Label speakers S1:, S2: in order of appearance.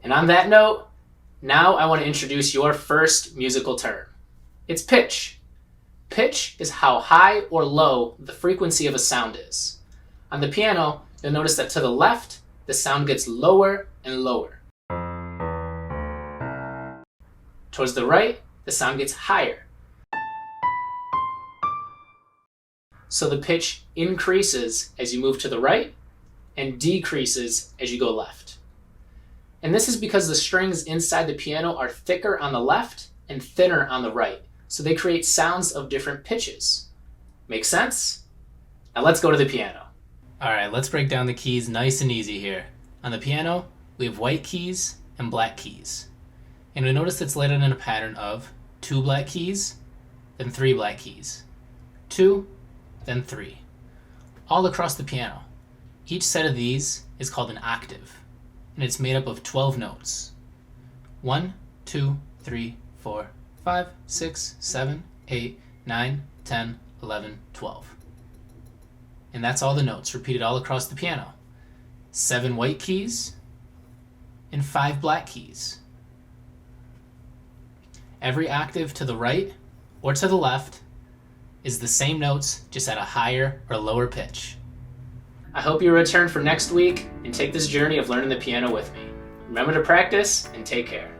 S1: And on that note, now I want to introduce your first musical term. It's pitch. Pitch is how high or low the frequency of a sound is. On the piano, you'll notice that to the left, the sound gets lower and lower. Towards the right, the sound gets higher. So the pitch increases as you move to the right and decreases as you go left. And this is because the strings inside the piano are thicker on the left and thinner on the right, so they create sounds of different pitches. Make sense? Now let's go to the piano. Alright, let's break down the keys nice and easy here. On the piano, we have white keys and black keys. And you'll notice it's laid out in a pattern of 2 black keys, then 3 black keys. 2, then 3. All across the piano. Each set of these is called an octave, and it's made up of 12 notes. 1, 2, 3, 4, 5, 6, 7, 8, 9, 10, 11, 12. And that's all the notes repeated all across the piano. 7 white keys and 5 black keys. Every octave to the right or to the left is the same notes, just at a higher or lower pitch. I hope you return for next week and take this journey of learning the piano with me. Remember to practice and take care.